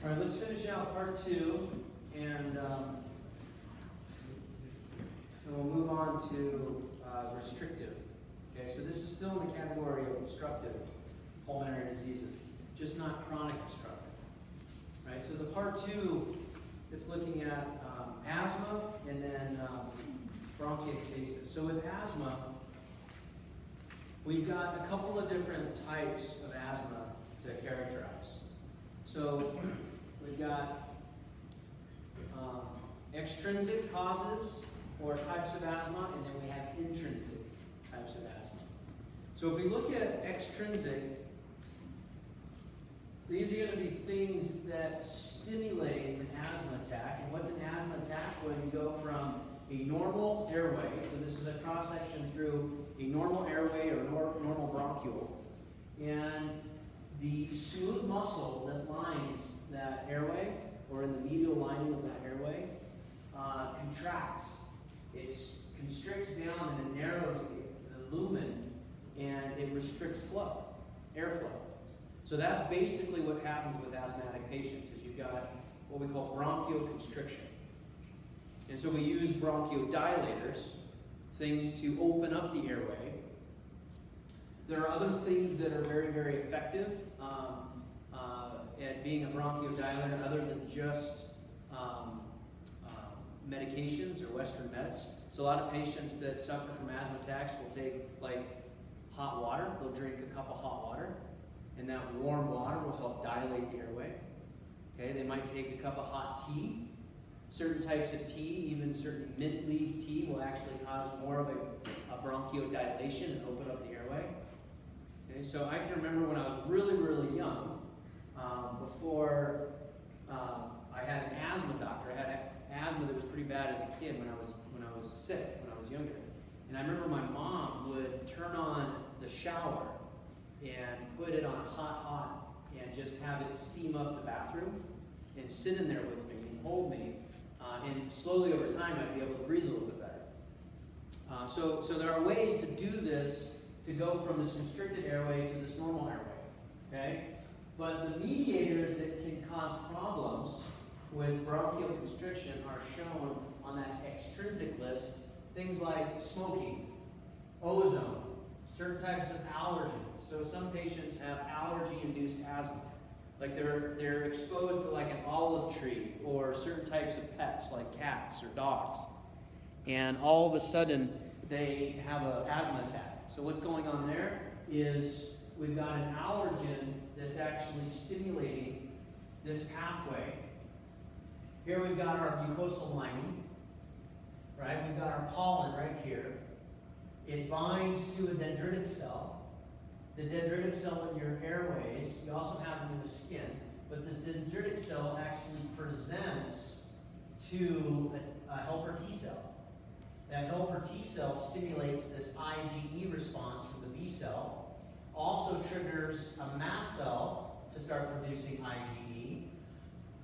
All right, let's finish out part 2, and we'll move on to restrictive. Okay, so this is still in the category of obstructive pulmonary diseases, just not chronic obstructive. Right, so the part 2 is looking at asthma and then bronchiectasis. So with asthma, we've got a couple of different types of asthma to characterize. So we've got extrinsic causes or types of asthma, and then we have intrinsic types of asthma. So if we look at extrinsic, these are going to be things that stimulate an asthma attack. And what's an asthma attack? When you go from a normal airway, so this is a cross-section through a normal airway or normal bronchiole, and the smooth muscle that lines that airway, or in the medial lining of that airway, contracts. It constricts down and it narrows the lumen, and it restricts flow, airflow. So that's basically what happens with asthmatic patients, is you've got what we call bronchial constriction. And so we use bronchodilators, things to open up the airway. There are other things that are very, very effective at being a bronchodilator other than just medications or Western meds. So a lot of patients that suffer from asthma attacks will take like hot water. They'll drink a cup of hot water, and that warm water will help dilate the airway. Okay, they might take a cup of hot tea. Certain types of tea, even certain mint leaf tea, will actually cause more of a bronchodilation and open up the airway. Okay, so I can remember when I was really, really young, before I had an asthma doctor. I had asthma that was pretty bad as a kid when I was sick, when I was younger. And I remember my mom would turn on the shower and put it on hot, and just have it steam up the bathroom and sit in there with me and hold me. And slowly over time, I'd be able to breathe a little bit better. So there are ways to do this, to go from this constricted airway to this normal airway. Okay? But the mediators that can cause problems with bronchial constriction are shown on that extrinsic list. Things like smoking, ozone, certain types of allergens. So some patients have allergy-induced asthma. Like they're exposed to like an olive tree or certain types of pets like cats or dogs. And all of a sudden they have an asthma attack. So what's going on there is we've got an allergen that's actually stimulating this pathway. Here we've got our mucosal lining, right? We've got our pollen right here. It binds to a dendritic cell. The dendritic cell in your airways, you also have them in the skin, but this dendritic cell actually presents to a helper T cell. That helper T cell stimulates this IgE response from the B cell, also triggers a mast cell to start producing IgE.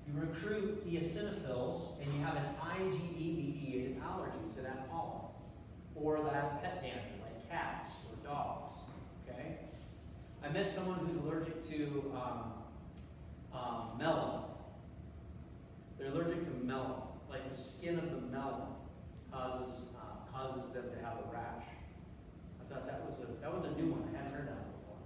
You recruit eosinophils, and you have an IgE-mediated allergy to that pollen, or that pet dander, like cats or dogs. Okay? I met someone who's allergic to melon. They're allergic to melon. Like the skin of the melon causes them to have a rash. I thought that was a new one. I hadn't heard that before.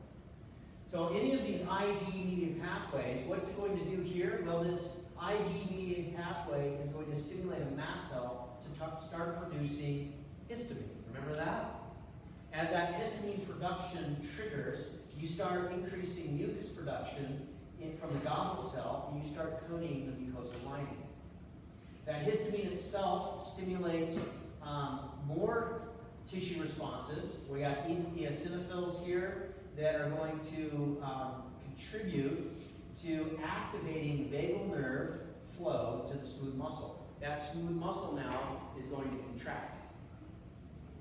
So any of these IgE-mediated pathways, what's it going to do here? Well, this IgE-mediated pathway is going to stimulate a mast cell to start producing histamine. Remember that? As that histamine production triggers, you start increasing mucus production from the goblet cell, and you start coating the mucosal lining. That histamine itself stimulates more tissue responses. We got eosinophils here that are going to contribute to activating vagal nerve flow to the smooth muscle. That smooth muscle now is going to contract,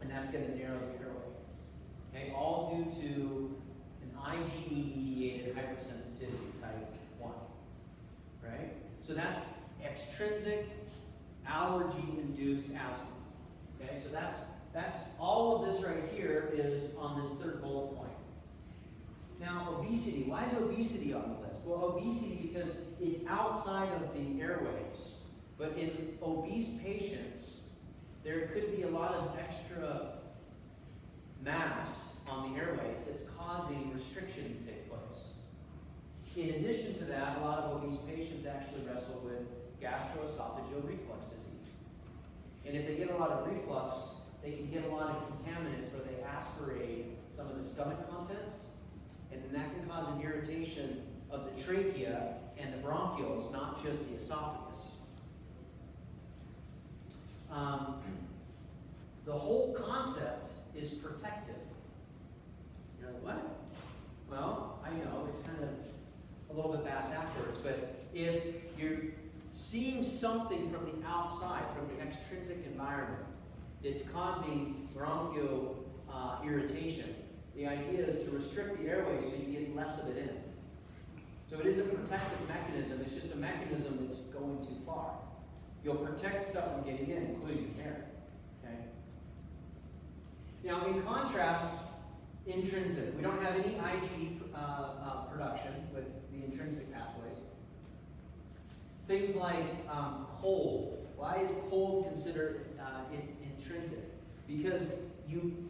and that's going to narrow the airway. Okay, all due to an IgE-mediated hypersensitivity type 1. Right? So that's extrinsic allergy-induced asthma. Okay, so that's all of this right here is on this third bullet point. Now, obesity. Why is obesity on the list? Well, obesity because it's outside of the airways. But in obese patients, there could be a lot of extra mass on the airways that's causing restriction to take place. In addition to that, a lot of obese patients actually wrestle with gastroesophageal reflux disease. And if they get a lot of reflux, they can get a lot of contaminants where they aspirate some of the stomach contents, and then that can cause an irritation of the trachea and the bronchioles, not just the esophagus. The whole concept is protective. You're like, what? Well, I know, it's kind of a little bit bass afterwards, but if you're seeing something from the outside, from the extrinsic environment, that's causing bronchial irritation, the idea is to restrict the airway so you get less of it in. So it is a protective mechanism, it's just a mechanism that's going too far. You'll protect stuff from getting in, including the air. Okay? Now, in contrast, intrinsic. We don't have any IgE production with the intrinsic pathways. Things like cold. Why is cold considered intrinsic? Because you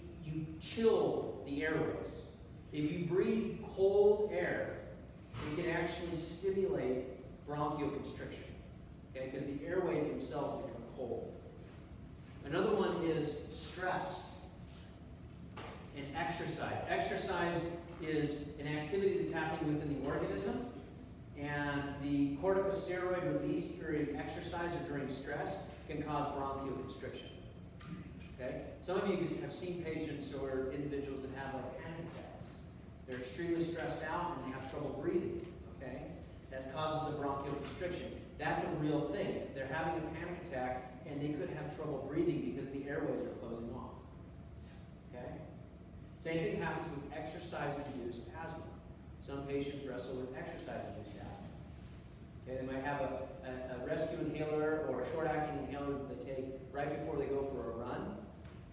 chill the airways. If you breathe cold air, it can actually stimulate bronchial constriction. Okay, because the airways themselves become cold. Another one is stress and exercise. Exercise is an activity that's happening within the organism, and the corticosteroid released during exercise or during stress can cause bronchial constriction. Okay? Some of you have seen patients or individuals that have like panic attacks. They're extremely stressed out and they have trouble breathing. Okay? That causes a bronchial constriction. That's a real thing. They're having a panic attack and they could have trouble breathing because the airways are closing off. Okay? Same thing happens with exercise-induced asthma. Some patients wrestle with exercise-induced asthma. Okay, they might have a rescue inhaler or a short-acting inhaler that they take right before they go for a run.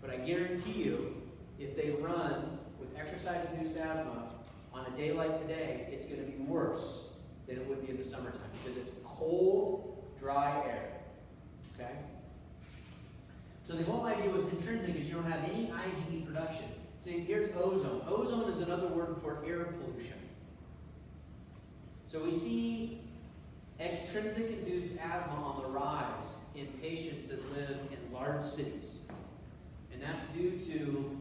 But I guarantee you, if they run with exercise-induced asthma on a day like today, it's going to be worse than it would be in the summertime because it's cold, dry air. Okay? So the whole idea with intrinsic is you don't have any IgE production. See, here's ozone. Ozone is another word for air pollution. So we see extrinsic-induced asthma on the rise in patients that live in large cities. And that's due to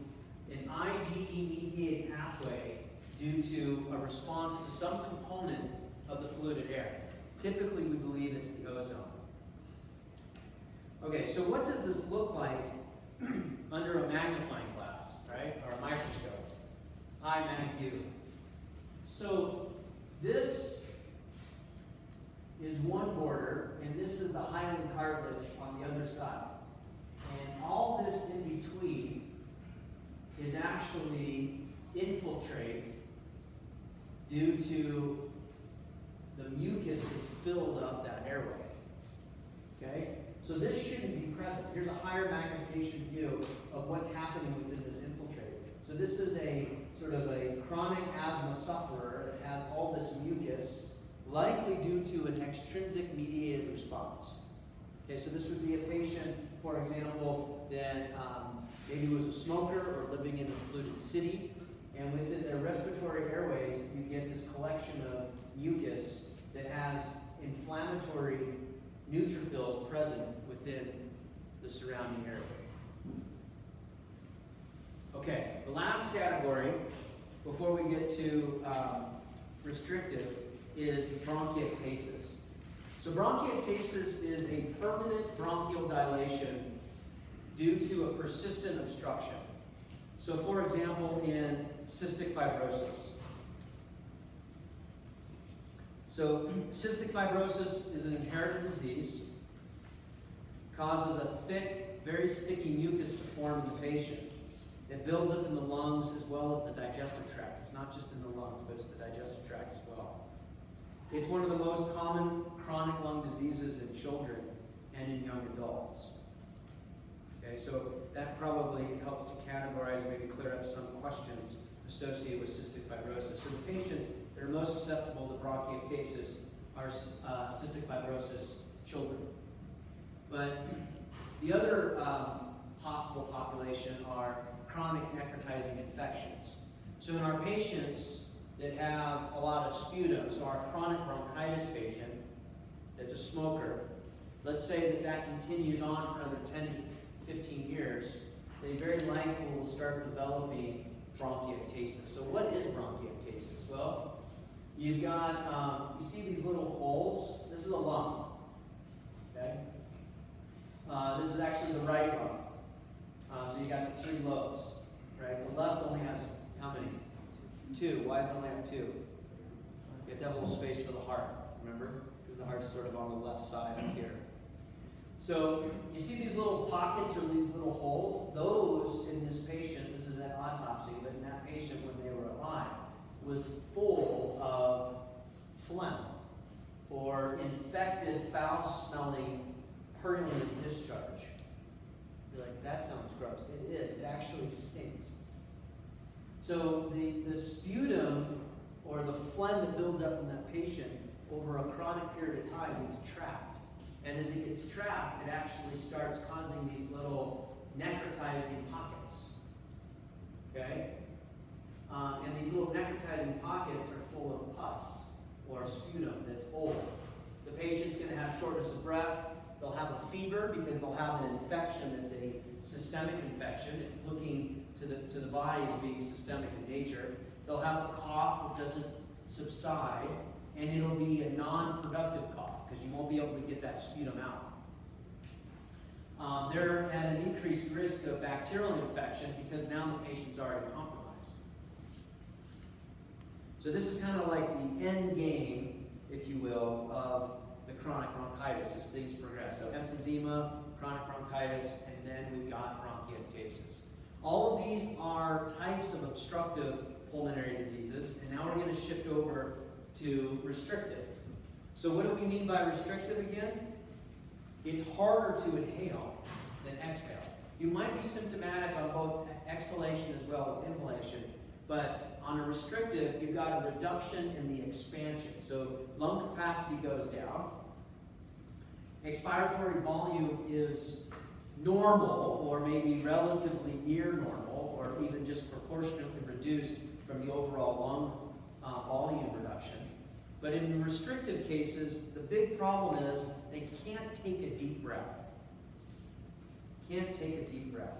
an IgE-mediated pathway due to a response to some component of the polluted air. Typically, we believe it's the ozone. Okay, so what does this look like under a magnifying glass, right? Or a microscope. High mag view. So this is one border, and this is the hyaline cartilage on the other side. And all this in between is actually infiltrate due to the mucus that filled up that airway. Okay? So this shouldn't be present. Here's a higher magnification view of what's happening within this infiltrate. So this is a sort of a chronic asthma sufferer that has all this mucus, likely due to an extrinsic mediated response. Okay, so this would be a patient, for example, that maybe was a smoker or living in a polluted city, and within their respiratory airways, you get this collection of mucus that has inflammatory neutrophils present within the surrounding airway. Okay, the last category, before we get to restrictive, is bronchiectasis. So bronchiectasis is a permanent bronchial dilation due to a persistent obstruction. So for example, in cystic fibrosis. So cystic fibrosis is an inherited disease, causes a thick, very sticky mucus to form in the patient. It builds up in the lungs as well as the digestive tract. It's not just in the lungs, but it's the digestive tract as well. It's one of the most common chronic lung diseases in children and in young adults. Okay, so that probably helps to categorize, maybe clear up some questions associated with cystic fibrosis. So the patients that are most susceptible to bronchiectasis are cystic fibrosis children. But the other possible population are chronic necrotizing infections. So in our patients that have a lot of sputum, so our chronic bronchitis patient that's a smoker, let's say that that continues on for another 10 to 15 years, they very likely will start developing bronchiectasis. So what is bronchiectasis? Well, you've got, you see these little holes? This is a lung, okay? This is actually the right lung. So you got the 3 lobes, right? The left only has how many? 2. Why does it only have 2? You have to have a little space for the heart, remember? Because the heart's sort of on the left side up here. So you see these little pockets or these little holes? Those in this patient, this is an autopsy, but in that patient when they were alive, was full of phlegm or infected, foul-smelling, purulent discharge. You're like, that sounds gross. It is. It actually stinks. So the sputum or the phlegm that builds up in that patient over a chronic period of time gets trapped. And as it gets trapped, it actually starts causing these little necrotizing pockets. Okay? And these little necrotizing pockets are full of pus or sputum that's old. The patient's going to have shortness of breath. They'll have a fever because they'll have an infection that's a systemic infection. It's looking to the body as being systemic in nature. They'll have a cough that doesn't subside, and it'll be a non-productive cough because you won't be able to get that sputum out. They're at an increased risk of bacterial infection because now the patient's already compromised. So this is kind of like the end game, if you will, of the chronic bronchitis as things progress. So emphysema, chronic bronchitis, and then we've got bronchiectasis. All of these are types of obstructive pulmonary diseases, and now we're going to shift over to restrictive. So what do we mean by restrictive again? It's harder to inhale than exhale. You might be symptomatic on both exhalation as well as inhalation, but on a restrictive, you've got a reduction in the expansion. So lung capacity goes down. Expiratory volume is normal, or maybe relatively near normal, or even just proportionately reduced from the overall lung volume reduction. But in restrictive cases, the big problem is they can't take a deep breath. Can't take a deep breath.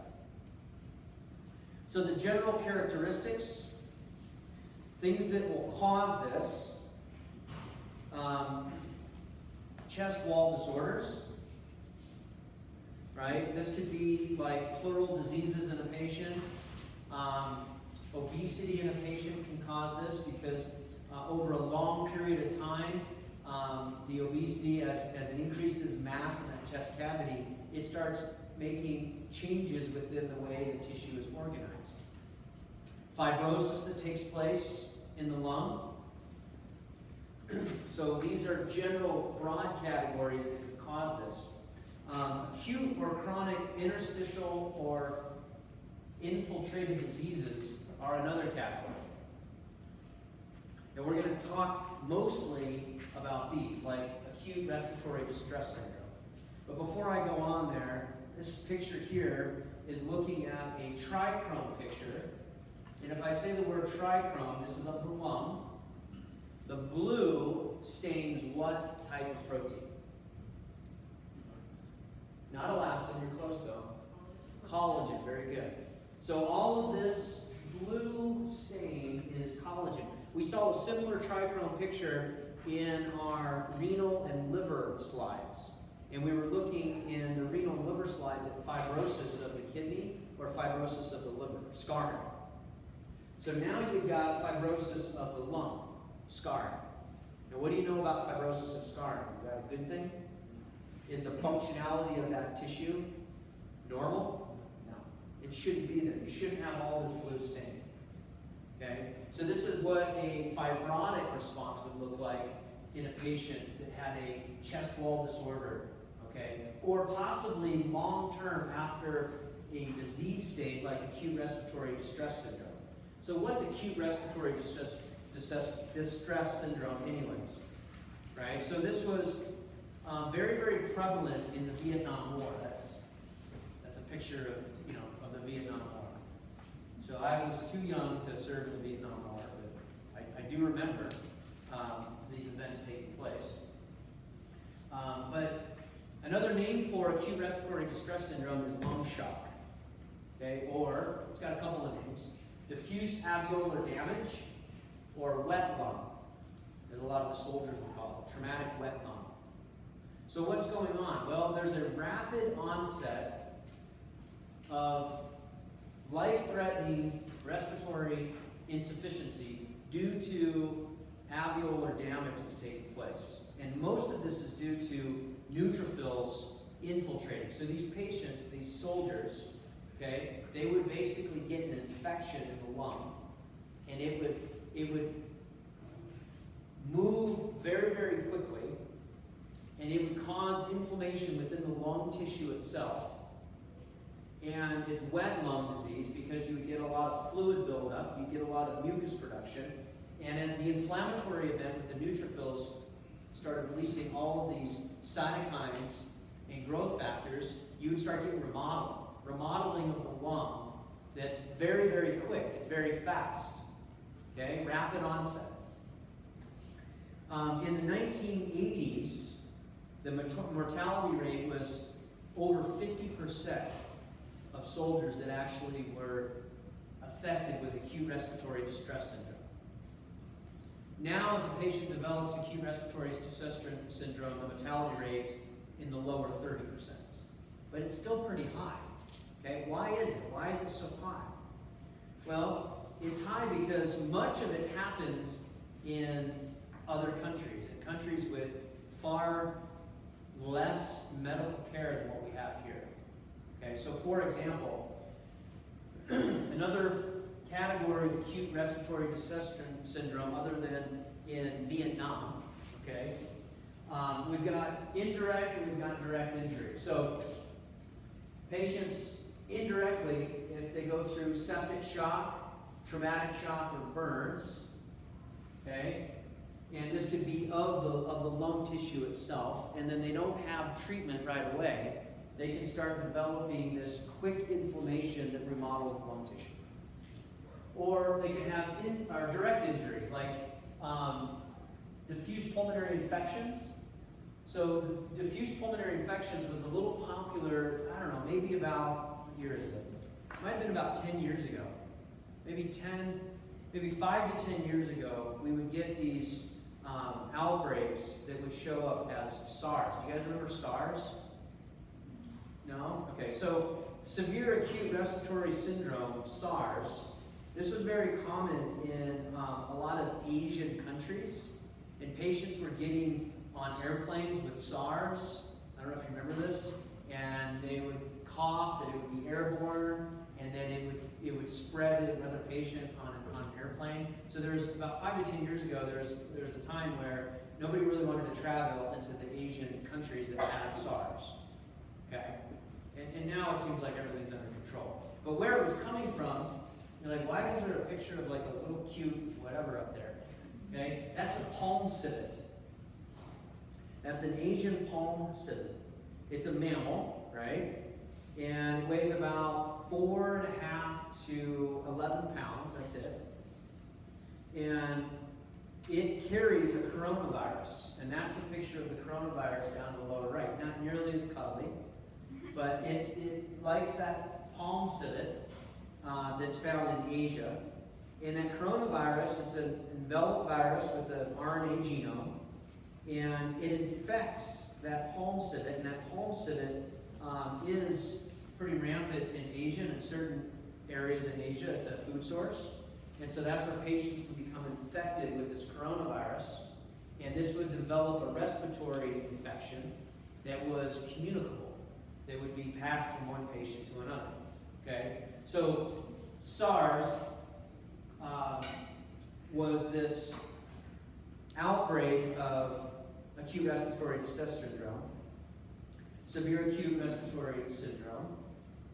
So the general characteristics, things that will cause this, chest wall disorders, right? This could be like pleural diseases in a patient. Obesity in a patient can cause this because over a long period of time, the obesity, as it increases mass in that chest cavity, it starts making changes within the way the tissue is organized. Fibrosis that takes place in the lung. So these are general broad categories that could cause this. Acute or chronic interstitial or infiltrated diseases are another category. And we're going to talk mostly about these, like acute respiratory distress syndrome. But before I go on there, this picture here is looking at a trichrome picture. And if I say the word trichrome, this is of the lung. The blue stains what type of protein? Not elastin, you're close though. Collagen, very good. So all of this blue stain is collagen. We saw a similar trichrome picture in our renal and liver slides. And we were looking in the renal and liver slides at fibrosis of the kidney or fibrosis of the liver, scarring. So now you've got fibrosis of the lung, scarring. Now what do you know about fibrosis of scarring? Is that a good thing? Is the functionality of that tissue normal? No. It shouldn't be there. You shouldn't have all this blue stain. Okay? So this is what a fibrotic response would look like in a patient that had a chest wall disorder, okay? Or possibly long-term after a disease state like acute respiratory distress syndrome. So what's acute respiratory distress syndrome anyways? Right? So this was very, very prevalent in the Vietnam War. That's a picture of the Vietnam War. So I was too young to serve in the Vietnam War, but I do remember these events taking place. But another name for acute respiratory distress syndrome is lung shock. Okay, or it's got a couple of names: diffuse alveolar damage, or wet lung, as a lot of the soldiers would call it, traumatic wet lung. So what's going on? Well, there's a rapid onset of life-threatening respiratory insufficiency due to alveolar damage that's taking place. And most of this is due to neutrophils infiltrating. So these patients, these soldiers, okay, they would basically get an infection in the lung, and it would move very, very quickly, and it would cause inflammation within the lung tissue itself. And it's wet lung disease because you would get a lot of fluid buildup, you get a lot of mucus production, and as the inflammatory event with the neutrophils started releasing all of these cytokines and growth factors, you would start getting remodeling of the lung that's very, very quick. It's very fast. Okay, rapid onset. In the 1980s, the mortality rate was over 50% of soldiers that actually were affected with acute respiratory distress syndrome. Now, if a patient develops acute respiratory distress syndrome, the mortality rate's in the lower 30%. But it's still pretty high. Okay, why is it? Why is it so high? Well, it's high because much of it happens in other countries, in countries with far less medical care than what we have here. Okay, so for example, another category of acute respiratory distress syndrome other than in Vietnam, okay, we've got indirect and we've got direct injury. So patients indirectly, if they go through septic shock, traumatic shock, or burns, okay, and this could be of the lung tissue itself, and then they don't have treatment right away, they can start developing this quick inflammation that remodels the lung tissue. Or they can have direct injury, like diffuse pulmonary infections. So diffuse pulmonary infections was a little popular, I don't know, maybe about, what year is it? It might have been about 10 years ago. Maybe 5 to 10 years ago, we would get these outbreaks that would show up as SARS. Do you guys remember SARS? No? Okay, so severe acute respiratory syndrome, SARS, this was very common in a lot of Asian countries, and patients were getting on airplanes with SARS. I don't know if you remember this, and they would cough, and it would be airborne, and then it would spread to another patient on an airplane. So there was about 5 to 10 years ago, there was a time where nobody really wanted to travel into the Asian countries that had SARS. Okay, and now it seems like everything's under control. But where it was coming from, you're like, why is there a picture of like a little cute whatever up there? Okay, that's a palm civet. That's an Asian palm civet. It's a mammal, right? And it weighs about 4.5 to 11 pounds, that's it. And it carries a coronavirus, and that's a picture of the coronavirus down in the lower right. Not nearly as cuddly, but it likes that palm civet that's found in Asia. And that coronavirus, it's an enveloped virus with an RNA genome, and it infects that palm civet, and that palm civet is pretty rampant in Asia and in certain areas in Asia. It's a food source. And so that's where patients would become infected with this coronavirus, and this would develop a respiratory infection that was communicable, that would be passed from one patient to another. Okay? So SARS was this outbreak of acute respiratory distress syndrome, severe acute respiratory syndrome,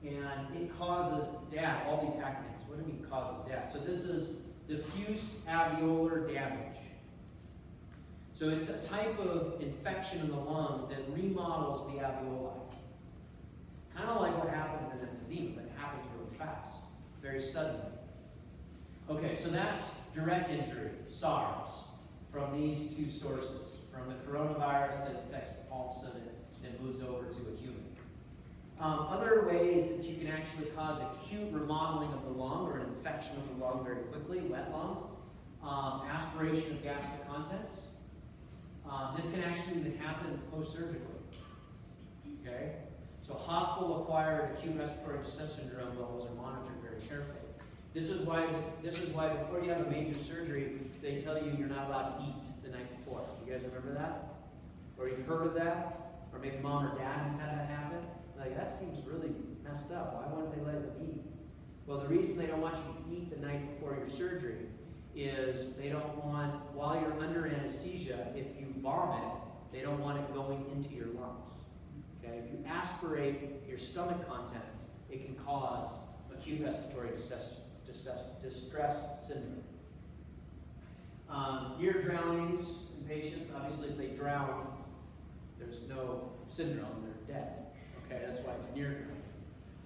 and it causes DAD, all these acronyms. What do you mean causes DAD? So this is diffuse alveolar damage. So it's a type of infection in the lung that remodels the alveoli. Kind of like what happens in emphysema, but it happens really fast, very suddenly. Okay, so that's direct injury, SARS, from these two sources, from the coronavirus that infects the pulse and moves over to a human. Other ways that you can actually cause acute remodeling of the lung or an infection of the lung very quickly, wet lung, aspiration of gastric contents. This can actually even happen post-surgically. Okay? So hospital-acquired acute respiratory distress syndrome levels are monitored very carefully. This is why before you have a major surgery, they tell you you're not allowed to eat the night before. You guys remember that? Or you've heard of that? Or maybe mom or dad has had that happen? Like, that seems really messed up. Why wouldn't they let them eat? Well, the reason they don't want you to eat the night before your surgery is they don't want, while you're under anesthesia, if you vomit, they don't want it going into your lungs. Okay? If you aspirate your stomach contents, it can cause acute respiratory distress syndrome. Ear drownings in patients, obviously if they drown, there's no syndrome, they're dead. Okay, that's why it's near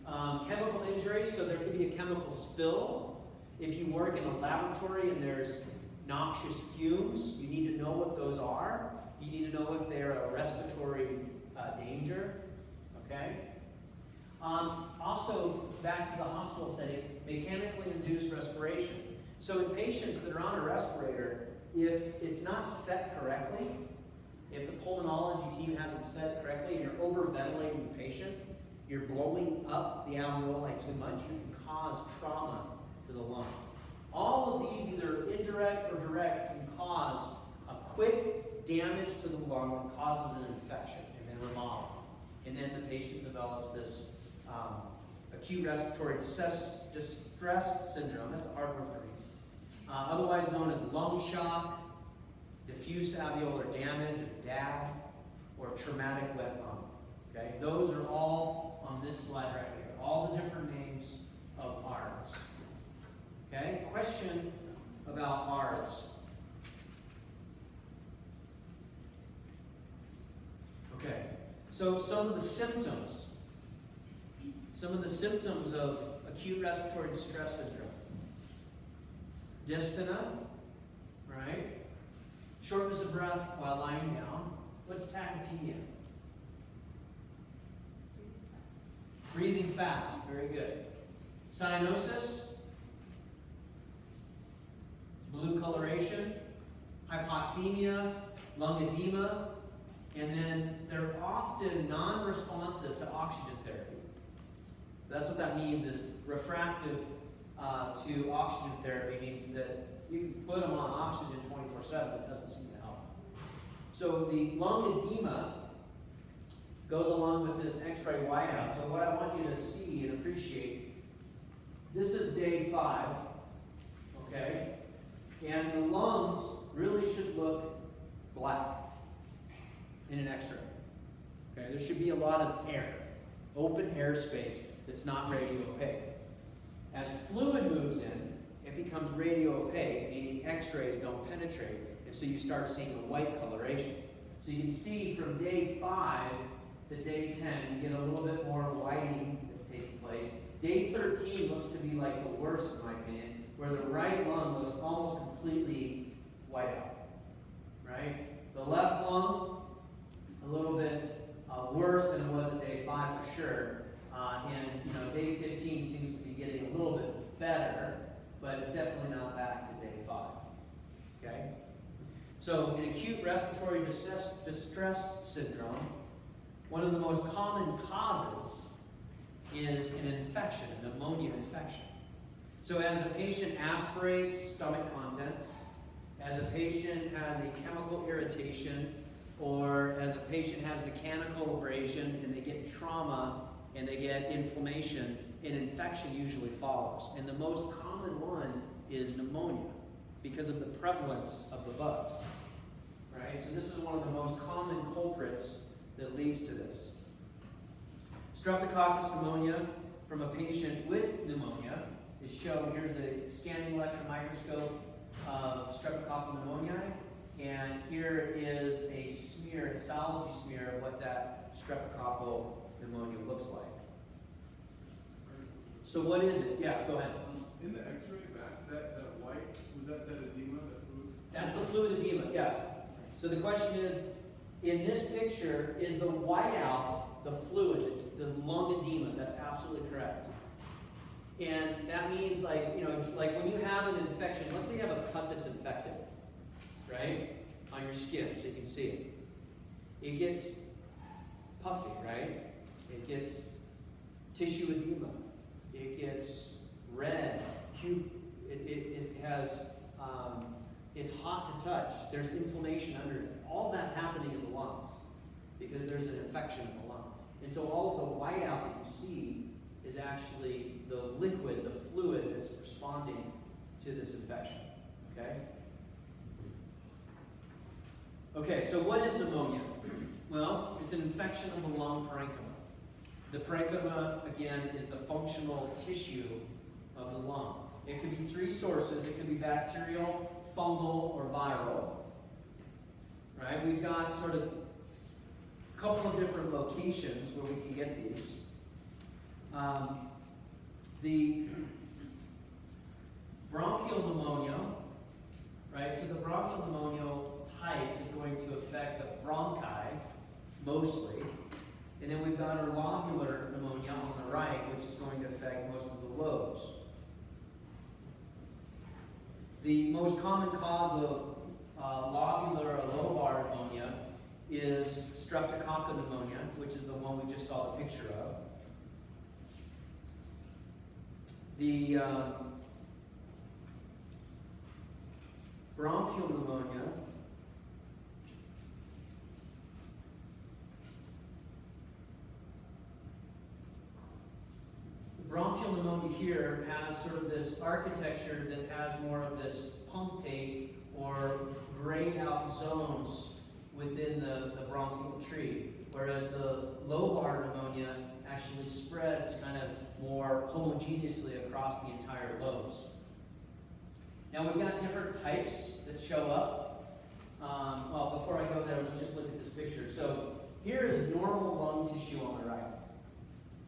drown. Chemical injury, so there could be a chemical spill. If you work in a laboratory and there's noxious fumes, you need to know what those are. You need to know if they're a respiratory danger. Okay? Also, back to the hospital setting, mechanically induced respiration. So in patients that are on a respirator, if it's not set correctly, if the pulmonology team hasn't set it correctly and you're over-ventilating the patient, you're blowing up the alveoli too much, you can cause trauma to the lung. All of these, either indirect or direct, can cause a quick damage to the lung that causes an infection and then remodeling. And then the patient develops this acute respiratory distress syndrome. That's a hard word for me. Otherwise known as lung shock, diffuse alveolar damage, or DAD, or traumatic wet lung. Okay? Those are all on this slide right here. All the different names of ARDS. Okay? Question about ARDS. Okay. So some of the symptoms of acute respiratory distress syndrome. Dyspnea, right? Shortness of breath while lying down. What's tachypnea? Breathing fast, very good. Cyanosis, blue coloration, hypoxemia, lung edema, and then they're often non-responsive to oxygen therapy. So that's what that means, is refractive to oxygen therapy means that you can put them on oxygen 24/7, but it doesn't seem to help. So the lung edema goes along with this X-ray whiteout. So what I want you to see and appreciate, this is day 5, okay? And the lungs really should look black in an X-ray. Okay, there should be a lot of air, open air space that's not radiopaque. As fluid moves in, it becomes radiopaque, meaning X-rays don't penetrate, and so you start seeing a white coloration. So you can see from day 5 to day 10, you get a little bit more whiting that's taking place. Day 13 looks to be like the worst, in my opinion, where the right lung looks almost completely white out. Right? The left lung, a little bit worse than it was at day 5 for sure. And day 15 seems to be getting a little bit better, but it's definitely not back to day 5. Okay? So in acute respiratory distress syndrome, one of the most common causes is an infection, a pneumonia infection. So as a patient aspirates stomach contents, as a patient has a chemical irritation, or as a patient has mechanical abrasion and they get trauma and they get inflammation, an infection usually follows. And the most common one is pneumonia because of the prevalence of the bugs. Right? So this is one of the most common culprits that leads to this. Streptococcus pneumonia, from a patient with pneumonia is shown. Here's a scanning electron microscope of streptococcal pneumoniae, and here is a smear, histology smear of what that streptococcal pneumonia looks like. So what is it? Yeah, go ahead. In the X-ray back, that white, was that edema, that fluid? That's the fluid edema, yeah. So the question is, in this picture, is the whiteout the fluid, the lung edema? That's absolutely correct. And that means, like, you know, like when you have an infection, let's say you have a cut that's infected, right, on your skin, so you can see it. It gets puffy, right? It gets tissue edema. It gets red. It has, it's hot to touch. There's inflammation under it. All that's happening in the lungs because there's an infection in the lung. And so all of the whiteout that you see is actually the liquid, the fluid that's responding to this infection. Okay? Okay, so what is pneumonia? Well, it's an infection of the lung parenchyma. The parenchyma, again, is the functional tissue of the lung. It could be three sources. It could be bacterial, fungal, or viral. Right? We've got sort of a couple of different locations where we can get these. The bronchial pneumonia, right? So the bronchial pneumonia type is going to affect the bronchi mostly. And then we've got our lobular pneumonia on the right, which is going to affect most of the lobes. The most common cause of lobular or lobar pneumonia is streptococcal pneumonia, which is the one we just saw the picture of. The bronchial pneumonia here has sort of this architecture that has more of this punctate or grayed out zones within the bronchial tree, whereas the lobar pneumonia actually spreads kind of more homogeneously across the entire lobes. Now we've got different types that show up. Well, before I go there, let's just look at this picture. So here is normal lung tissue on the right.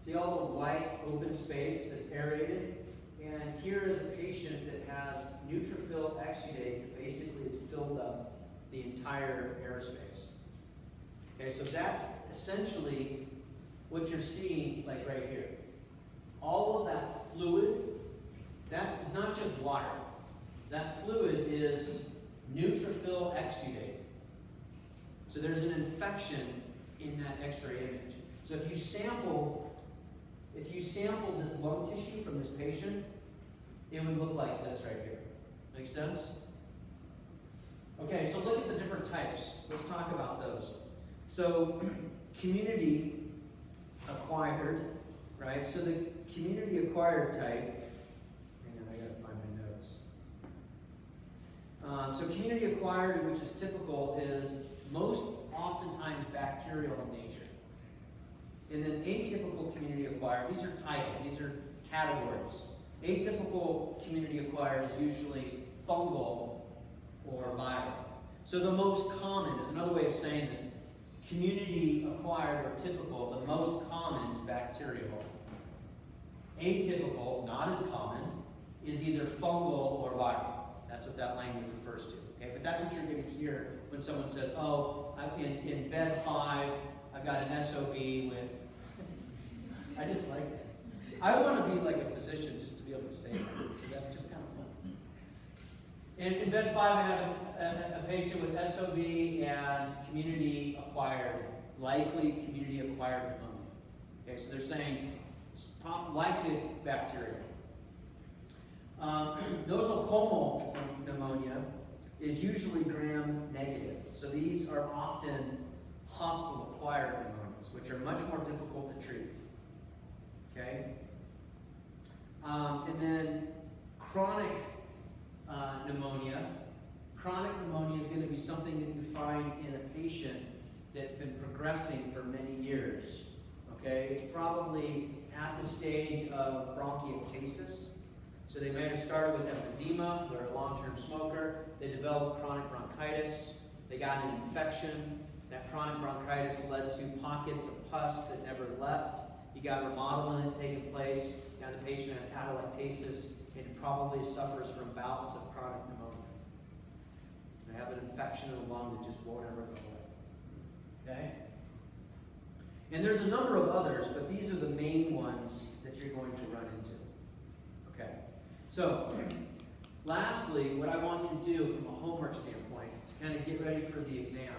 See all the white open space that's aerated? And here is a patient that has neutrophil exudate that basically has filled up the entire airspace. Okay, so that's essentially what you're seeing, like right here. All of that fluid, that is not just water. That fluid is neutrophil exudate. So there's an infection in that X-ray image. So if you sampled this lung tissue from this patient, it would look like this right here. Make sense? Okay, so look at the different types. Let's talk about those. So community acquired, right? So the community acquired type, hang on, I gotta find my notes. So community acquired, which is typical, is most oftentimes bacterial in nature. And then atypical community acquired, these are titles, these are categories. Atypical community acquired is usually fungal or viral. So the most common, is another way of saying this, community acquired or typical, the most common is bacterial. Atypical, not as common, is either fungal or viral. That's what that language refers to. Okay, but that's what you're going to hear when someone says, "Oh, in bed 5, I've got an SOB with." I just like that. I want to be like a physician just to be able to say that, because that's just kind of fun. In bed 5, I have a patient with SOB and community acquired, likely community acquired pneumonia. Okay, so they're saying likely it's bacterial. Nosocomial pneumonia is usually gram-negative. So these are often hospital-acquired pneumonias, which are much more difficult to treat. Okay? And then chronic pneumonia. Chronic pneumonia is going to be something that you find in a patient that's been progressing for many years. Okay, it's probably at the stage of bronchiectasis. So they might have started with emphysema, they're a long-term smoker, they developed chronic bronchitis, they got an infection, that chronic bronchitis led to pockets of pus that never left, you got remodeling that's taking place, now the patient has atelectasis and probably suffers from bouts of chronic pneumonia. They have an infection in the lung that just won't ever go away. Okay? And there's a number of others, but these are the main ones that you're going to run into. Okay? So, lastly, what I want you to do from a homework standpoint, to kind of get ready for the exam,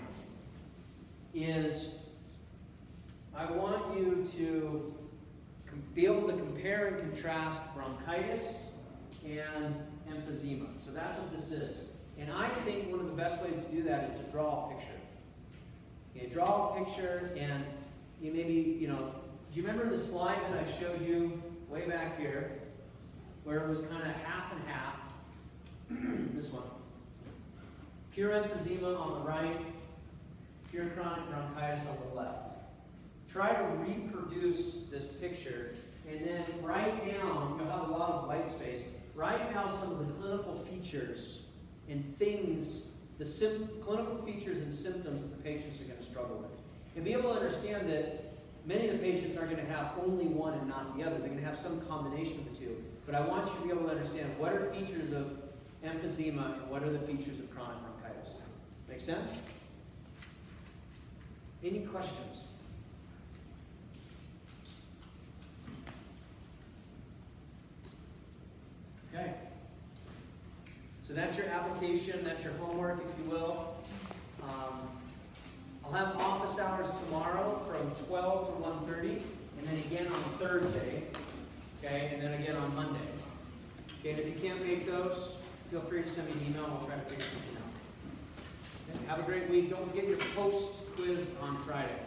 is I want you to be able to compare and contrast bronchitis and emphysema. So that's what this is. And I think one of the best ways to do that is to draw a picture. Okay, draw a picture, and you maybe, do you remember the slide that I showed you way back here, where it was kind of half and half? This one. Pure emphysema on the right, pure chronic bronchitis on the left. Try to reproduce this picture, and then write down, you'll have a lot of white space, write down some of the clinical features and things, the clinical features and symptoms that the patients are going to struggle with. And be able to understand that many of the patients aren't going to have only one and not the other. They're going to have some combination of the two. But I want you to be able to understand what are features of emphysema and what are the features of chronic bronchitis. Make sense? Any questions? Okay. So that's your application, that's your homework, if you will. I'll have office hours tomorrow from 12 to 1:30, and then again on Thursday, okay, and then again on Monday. Okay, and if you can't make those, feel free to send me an email, and we'll try to figure something out. Okay, have a great week. Don't forget your post quiz on Friday.